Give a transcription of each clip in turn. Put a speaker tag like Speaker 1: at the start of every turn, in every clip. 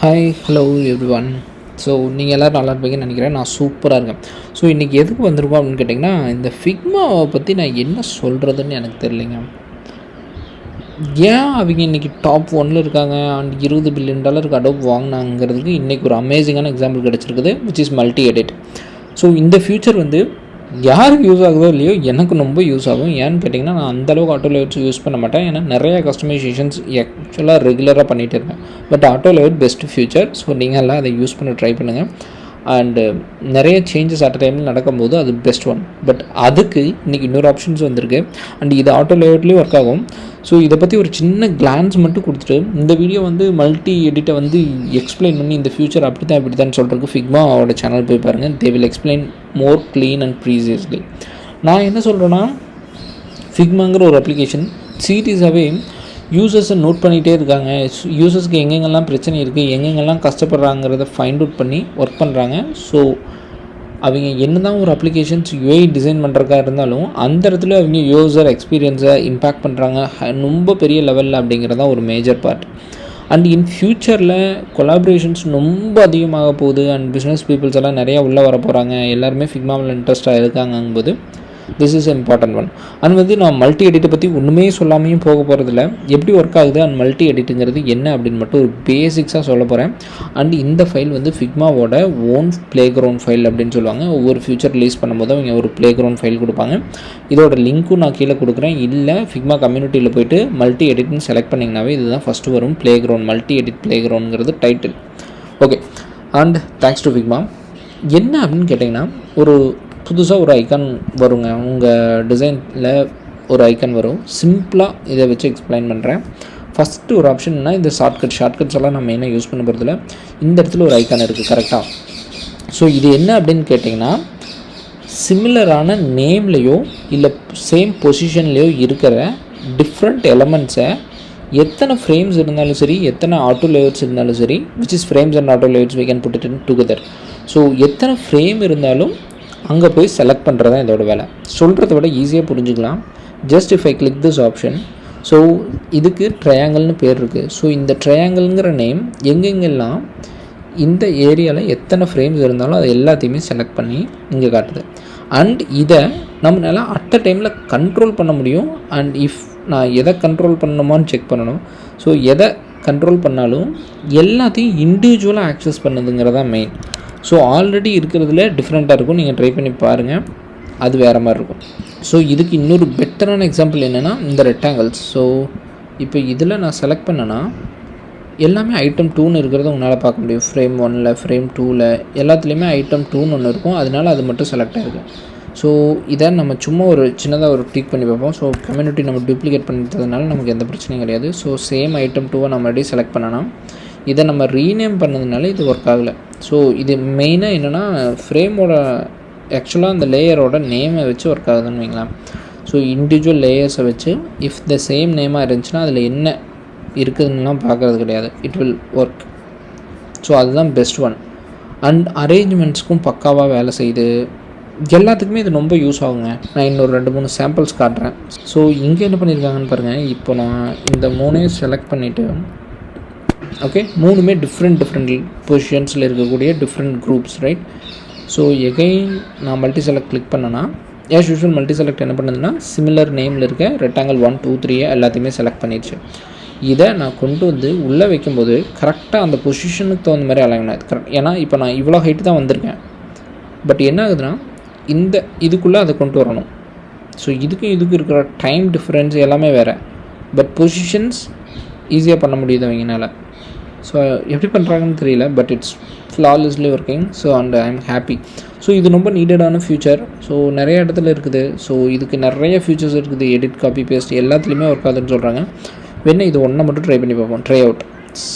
Speaker 1: Hi hello every one. So நீங்கள் எல்லோரும் நல்லா இருப்பீங்கன்னு நினைக்கிறேன். நான் சூப்பராக இருக்கேன். ஸோ இன்றைக்கி எதுக்கு வந்திருக்கோம் அப்படின்னு கேட்டிங்கன்னா, இந்த ஃபிக்மாவை பற்றி நான் என்ன சொல்கிறதுன்னு எனக்கு தெரியலைங்க. ஏன் அவங்க இன்றைக்கி டாப் 1ல் இருக்காங்க அண்ட் $20 பில்லியன் அடோப் வாங்கினாங்கிறதுக்கு இன்றைக்கி ஒரு அமேசிங்கான எக்ஸாம்பிள் கிடச்சிருக்குது, which is multi edit. So இந்த ஃபியூச்சர் யாருக்கு யூஸ் ஆகுதோ இல்லையோ, எனக்கு ரொம்ப யூஸ் ஆகும். ஏன்னு கேட்டிங்கன்னா, நான் அந்தளவுக்கு ஆட்டோ லேஅவுட்ஸ் யூஸ் பண்ண மாட்டேன். ஏன்னா நிறையா கஸ்டமைசேஷன்ஸ் ஆக்சுவலாக ரெகுலராக பண்ணிகிட்டு இருக்கேன். But auto layout best future. So நீங்கள் எல்லாம் அதை யூஸ் பண்ண ட்ரை பண்ணுங்கள். அண்டு நிறைய சேஞ்சஸ் அட் டைமில் நடக்கும்போது அது பெஸ்ட் ஒன். பட் அதுக்கு இன்றைக்கி இன்னொரு ஆப்ஷன்ஸ் வந்திருக்கு. அண்ட் இது ஆட்டோ லேஅவுட்லேயும் ஒர்க் ஆகும். ஸோ இதை பற்றி ஒரு சின்ன கிளான்ஸ் மட்டும் கொடுத்துட்டு, இந்த வீடியோ மல்டி எடிட்டை எக்ஸ்பிளைன் பண்ணி இந்த ஃபியூச்சர் அப்படி தான் இப்படி தான் சொல்கிறதுக்கு ஃபிக்மாவோட சேனல் போய் பாருங்கள். They will explain more clean and preciously. நான் என்ன சொல்கிறேன்னா, ஃபிக்மாங்கிற ஒரு அப்ளிகேஷன் சீரியஸாகவே யூசர்ஸை நோட் பண்ணிகிட்டே இருக்காங்க. யூசர்ஸ்க்கு எங்கெங்கெல்லாம் பிரச்சனை இருக்குது, எங்கெங்கெல்லாம் கஷ்டப்படுறாங்கிறத ஃபைண்ட் அவுட் பண்ணி ஒர்க் பண்ணுறாங்க. ஸோ அவங்க என்ன தான் ஒரு அப்ளிகேஷன்ஸ் யூஐ டிசைன் பண்ணுறக்கா இருந்தாலும், அந்த இடத்துல அவங்க யூசர் எக்ஸ்பீரியன்ஸை இம்பேக்ட் பண்ணுறாங்க ரொம்ப பெரிய லெவலில் அப்படிங்கிறதான் ஒரு மேஜர் பார்ட். அண்ட் இன் ஃப்யூச்சரில் கொலாபரேஷன்ஸ் ரொம்ப அதிகமாக போகுது. அண்ட் பிஸ்னஸ் பீப்புள்ஸ் எல்லாம் நிறையா உள்ளே வர போகிறாங்க. எல்லாருமே ஃபிக்மாவில் இன்ட்ரெஸ்ட்டாக இருக்காங்கும்போது this is important one. And நான் மல்டி எடிட்டை பற்றி ஒன்றுமே சொல்லாமையும் போக போகிறதில்ல. எப்படி ஒர்க் ஆகுது அண்ட் மல்டி எடிட்டுங்கிறது என்ன அப்படின்னு மட்டும் ஒரு பேசிக்ஸாக சொல்ல போகிறேன். அண்ட் இந்த ஃபைல் ஃபிக்மாவோட ஓன் ப்ளே கிரவுண்ட் ஃபைல் அப்படின்னு சொல்லுவாங்க. ஒவ்வொரு ஃபியூச்சர் ரிலீஸ் பண்ணும்போது அவங்க ஒரு ப்ளே கிரவுண்ட் ஃபைல் கொடுப்பாங்க. இதோட லிங்க்கும் நான் கீழே கொடுக்குறேன். இல்லை ஃபிக்மா கம்யூனிட்டியில் போய்ட்டு மல்டி எடிட்னு செலக்ட் பண்ணிங்கனாவே இதுதான் ஃபஸ்ட்டு வரும். ப்ளே கிரவுண்ட் மல்டி எடிட் ப்ளே கிரவுண்டுங்கிறது title. Okay. And thanks to Figma. என்ன அப்படின்னு கேட்டிங்கன்னா, ஒரு புதுசாக ஒரு ஐக்கான் வருங்க. உங்கள் டிசைனில் ஒரு ஐக்கான் வரும். சிம்பிளாக இதை வச்சு எக்ஸ்பிளைன் பண்ணுறேன். ஃபஸ்ட்டு ஒரு ஆப்ஷன்னா, இந்த ஷார்ட்கட்ஸ் எல்லாம் நம்ம மெயினாக யூஸ் பண்ண போகிறதில்ல. இந்த இடத்துல ஒரு ஐக்கான் இருக்குது கரெக்டாக. ஸோ இது என்ன அப்படின்னு கேட்டிங்கன்னா, சிமிலரான நேம்லேயோ இல்லை சேம் பொசிஷன்லேயோ இருக்கிற டிஃப்ரெண்ட் எலமெண்ட்ஸை எத்தனை ஃப்ரேம்ஸ் இருந்தாலும் சரி, எத்தனை ஆட்டோ லேயர்ஸ் இருந்தாலும் சரி, which is frames and auto layers we can put it in together. So எத்தனை ஃப்ரேம் இருந்தாலும் அங்கே போய் செலக்ட் பண்ணுறது தான் இதோட வேலை. சொல்கிறத விட ஈஸியாக புரிஞ்சுக்கலாம். Just if I click this option, so இதுக்கு ட்ரையாங்கிள்னு பேர் இருக்குது. ஸோ இந்த ட்ரையாங்கிள்ங்கிற நேம் எங்கெங்கெல்லாம் இந்த ஏரியாவில் எத்தனை ஃப்ரேம்ஸ் இருந்தாலும் அது எல்லாத்தையுமே செலக்ட் பண்ணி இங்கே காட்டுது. அண்ட் இதை நம்மளால் அட் அ டைமில் கண்ட்ரோல் பண்ண முடியும். அண்ட் இஃப் நான் எதை கண்ட்ரோல் பண்ணணுமான்னு செக் பண்ணணும். ஸோ எதை கண்ட்ரோல் பண்ணாலும் எல்லாத்தையும் இண்டிவிஜுவலாக ஆக்சஸ் பண்ணுதுங்கிறதான் மெயின். ஸோ ஆல்ரெடி இருக்கிறதுல டிஃப்ரெண்ட்டாக இருக்கும். நீங்கள் ட்ரை பண்ணி பாருங்கள், அது வேறு மாதிரி இருக்கும். ஸோ இதுக்கு இன்னொரு பெட்டரான எக்ஸாம்பிள் என்னென்னா, இந்த ரெக்டாங்கிள்ஸ். ஸோ இப்போ இதில் நான் செலக்ட் பண்ணேன்னா எல்லாமே ஐட்டம் 2ன்னு இருக்கிறத உங்களால் பார்க்க முடியும். ஃப்ரேம் 1ல் ஃப்ரேம் 2ல் எல்லாத்துலேயுமே ஐட்டம் 2ன்னு ஒன்று இருக்கும். அதனால் அது மட்டும் செலக்ட் ஆகிருக்கு. ஸோ இதை நம்ம சும்மா ஒரு சின்னதாக ஒரு டிக் பண்ணி பார்ப்போம். ஸோ கம்யூனிட்டி நம்ம டூப்ளிகேட் பண்ணிட்டதுனால நமக்கு எந்த பிரச்சனையும் கிடையாது. ஸோ சேம் ஐட்டம் 2வை நம்ம மறுபடியும் செலக்ட் பண்ணனா, இதை நம்ம ரீநேம் பண்ணதுனால இது ஒர்க் ஆகலை. ஸோ இது மெயினாக என்னென்னா, ஃப்ரேமோட ஆக்சுவலாக அந்த லேயரோட நேமை வச்சு ஒர்க் ஆகுதுன்னு வைங்களேன். ஸோ இண்டிவிஜுவல் லேயர்ஸை வச்சு இஃப் த சேம் நேமாக இருந்துச்சுன்னா அதில் என்ன இருக்குதுன்னெலாம் பார்க்குறது கிடையாது. It will work. ஸோ அதுதான் பெஸ்ட் ஒன். அண்ட் அரேஞ்ச்மெண்ட்ஸ்க்கும் பக்காவாக வேலை செய்யுது. எல்லாத்துக்குமே இது ரொம்ப யூஸ் ஆகுங்க. நான் இன்னொரு 2-3 சாம்பிள்ஸ் காட்டுறேன். ஸோ இங்கே என்ன பண்ணியிருக்காங்கன்னு பாருங்கள். இப்போ நான் இந்த 3ஐயும் செலக்ட் பண்ணிவிட்டு, ஓகே, 3மே டிஃப்ரெண்ட் பொசிஷன்ஸில் இருக்கக்கூடிய different groups, right? So again நான் மல்டி செலக்ட் கிளிக் பண்ணேன்னா, ஆஸ் யூஷுவல் மல்டி செலக்ட் என்ன பண்ணுதுன்னா, சிமிலர் நேமில் இருக்க ரெக்டாங்கிள் 1, 2, 3 எல்லாத்தையுமே செலக்ட் பண்ணிடுச்சு. இதை நான் கொண்டு உள்ளே வைக்கும்போது கரெக்டாக அந்த பொசிஷனுக்கு தகுந்த மாதிரி அலைன் ஆகுது. கரெக்ட். ஏன்னா இப்போ நான் இவ்வளோ ஹைட்டு தான் வந்திருக்கேன். பட் என்ன ஆகுதுன்னா, இந்த இதுக்குள்ளே அதை கொண்டு வரணும். ஸோ இதுக்கும் இருக்கிற டைம் டிஃப்ரென்ஸ் எல்லாமே வேறு. பட் பொசிஷன்ஸ் ஈஸியாக பண்ண முடியுது அவங்கனால. ஸோ எப்படி பண்ணுறாங்கன்னு தெரியல, but it's ஃப்ளாலெஸ்லி working. So and I am happy. So இது ரொம்ப நீடடான ஃபியூச்சர். ஸோ நிறைய இடத்துல இருக்குது. ஸோ இதுக்கு நிறைய ஃபியூச்சர்ஸ் இருக்குது. எடிட், காப்பி, பேஸ்ட் எல்லாத்துலேயுமே ஒர்க் ஆகுதுன்னு சொல்கிறாங்க. வேணா இது ஒன்றை மட்டும் ட்ரை பண்ணி பார்ப்போம். Try out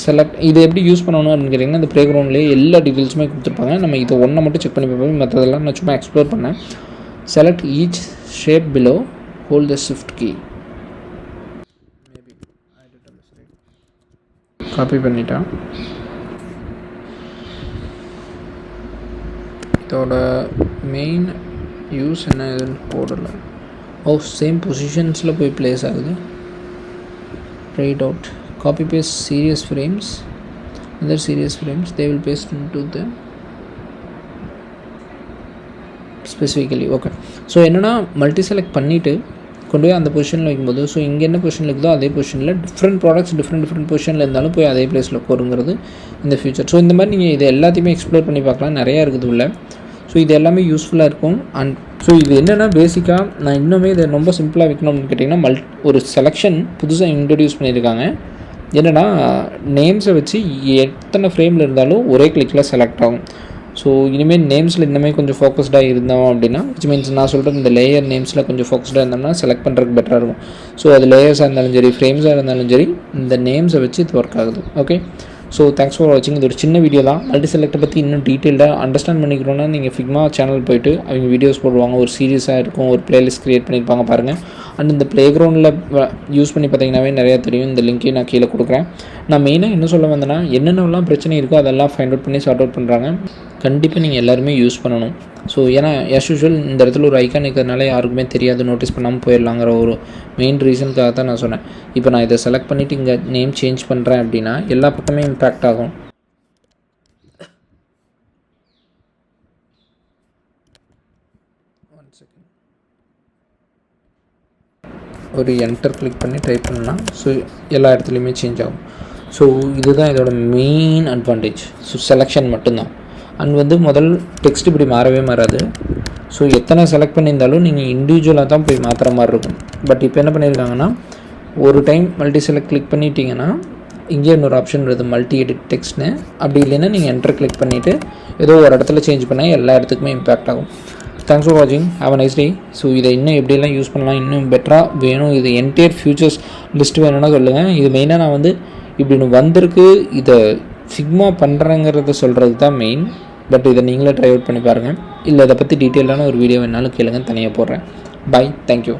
Speaker 1: select. இது எப்படி யூஸ் பண்ணணும் அப்படின்னு கேட்டிங்கன்னா, இந்த ப்ளே கிரவுண்ட்லேயே எல்லா டீட்டெயில்ஸுமே கொடுத்துருப்பாங்க. நம்ம இதை ஒன்றை மட்டும் செக் பண்ணி பார்ப்போம். மற்றதெல்லாம் நான் சும்மா எக்ஸ்ப்ளோர் பண்ணேன். Select each shape below, hold the shift key. Copy பண்ணிட்டேன். இதோட மெயின் யூஸ் என்ன இதுன்னு போடலை. சேம் பொசிஷன்ஸில் போய் ப்ளேஸ் ஆகுது. Right out, copy paste series frames other series frames they will paste into the specifically. Okay, so என்னென்னா multi select பண்ணிவிட்டு கொண்டு போய் அந்த பொசிஷனில் வைக்கும்போது, ஸோ இங்கே என்ன பொசிஷனில் இருக்குதோ அதே பொசிஷனில் டிஃப்ரெண்ட் ப்ராடக்ட்ஸ் டிஃப்ரெண்ட் பொசிஷனில் இருந்தாலும் போய் அதே பிளேஸில் போருங்கிறது இந்த ஃபியூச்சர். ஸோ இந்த மாதிரி நீங்கள் இது எல்லாத்தையுமே எக்ஸ்ப்ளோர் பண்ணி பார்க்கலாம், நிறையா இருக்குது உள்ள. ஸோ இது எல்லாமே யூஸ்ஃபுல்லாக இருக்கும். அண்ட் ஸோ இது என்னென்னா பேசிக்காக நான் இன்னுமே இதை ரொம்ப சிம்பிளாக வைக்கணும் அப்படின்னு கேட்டிங்கன்னா, ஒரு செலெக்ஷன் புதுசாக இன்ட்ரடியூஸ் பண்ணியிருக்காங்க. என்னென்னா நேம்ஸை வச்சு எத்தனை ஃப்ரேமில் இருந்தாலும் ஒரே கிளிக்கில் செலக்ட் ஆகும். ஸோ இனிமேல் நேம்ஸில் இன்னுமே கொஞ்சம் ஃபோக்கஸ்டாக இருந்தோம் அப்படின்னா, விச் மீன்ஸ் நான் சொல்கிறது இந்த லேயர் நேம்ஸில் கொஞ்சம் ஃபோக்கஸ்டாக இருந்தோம்னா செலக்ட் பண்ணுறதுக்கு பெட்டராக இருக்கும். ஸோ அது லேயர்ஸாக இருந்தாலும் சரி, ஃப்ரேம்ஸாக இருந்தாலும் சரி, இந்த நேம்ஸை வச்சு இது ஒர்க் ஆகுது. ஓகே, ஸோ தேங்க்ஸ் ஃபார் வாட்சிங். இது ஒரு சின்ன வீடியோ தான். மல்டி செலக்ட்டை பற்றி இன்னும் டீட்டெயிலாக அண்டர்ஸ்டாண்ட் பண்ணிக்கிறோன்னா நீங்கள் ஃபிக்மா சேனல் போய்ட்டு அவங்க வீடியோஸ் போடுவாங்க, ஒரு சீரியஸாக இருக்கும், ஒரு பிளேலிஸ்ட் க்ரியேட் பண்ணியிருப்பாங்க பாருங்கள். அண்ட் இந்த ப்ளே கிரவுண்டில் யூஸ் பண்ணி பார்த்தீங்கன்னாவே நிறையா தெரியும். இந்த லிங்க்கையும் நான் கீழே கொடுக்குறேன். நான் மெயினாக என்ன சொல்ல வந்தேன்னா, என்னென்னலாம் பிரச்சனை இருக்கோ அதெல்லாம் ஃபைண்ட் அவுட் பண்ணி சார்ட் அவுட் பண்ணுறாங்க. கண்டிப்பாக நீங்கள் எல்லாருமே யூஸ் பண்ணணும். ஸோ ஏன்னா ஆஸ் யூஷுவல் இந்த இடத்துல ஒரு ஐக்கான் இருக்கிறதுனால யாருக்குமே தெரியாது, நோட்டீஸ் பண்ணாமல் போயிடலாங்கிற ஒரு மெயின் ரீசனுக்காக தான் நான் சொன்னேன். இப்போ நான் இதை செலக்ட் பண்ணிவிட்டு இங்கே நேம் சேஞ்ச் பண்ணுறேன் அப்படின்னா எல்லா பக்கமே இம்பேக்ட் ஆகும். ஒரு என்டர் கிளிக் பண்ணி டைப் பண்ணலாம். ஸோ எல்லா இடத்துலையுமே சேஞ்ச் ஆகும். ஸோ இதுதான் இதோட மெயின் அட்வான்டேஜ். ஸோ செலெக்ஷன் மட்டும்தான். அண்ட் முதல் டெக்ஸ்ட் இப்படி மாறவே மாறாது. ஸோ எத்தனை செலக்ட் பண்ணியிருந்தாலும் நீங்கள் இண்டிவிஜுவலாக தான் போய் மாற்றுற மாதிரி இருக்கும். பட் இப்போ என்ன பண்ணியிருக்காங்கன்னா, ஒரு டைம் மல்டி செலக்ட் கிளிக் பண்ணிட்டீங்கன்னா இங்கே இன்னொரு ஆப்ஷன் வருது, மல்டி எடிட் டெக்ஸ்ட்னு. அப்படி இல்லைன்னா நீங்கள் என்டர் கிளிக் பண்ணிவிட்டு ஏதோ ஒரு இடத்துல சேஞ்ச் பண்ணால் எல்லா இடத்துக்குமே இம்பேக்ட் ஆகும். தேங்க்ஸ் ஃபார் வாட்சிங். Have a nice day. So இதை இன்னும் எப்படியெல்லாம் யூஸ் பண்ணலாம், இன்னும் பெட்டராக வேணும், இது என்டையர் ஃபியூச்சர்ஸ் லிஸ்ட் வேணும்னா சொல்லுங்கள். இது மெயினாக நான் இப்படின்னு வந்திருக்கு, இதை ஃபிக்மா பண்ணுறேங்கிறத சொல்கிறது தான் மெயின். பட் இதை நீங்களே ட்ரை அவுட் பண்ணி பாருங்கள். இல்லை இதை பற்றி டீட்டெயிலான ஒரு வீடியோ வேணாலும் கேளுங்க, தனியாக போடுறேன். பாய், தேங்க்யூ.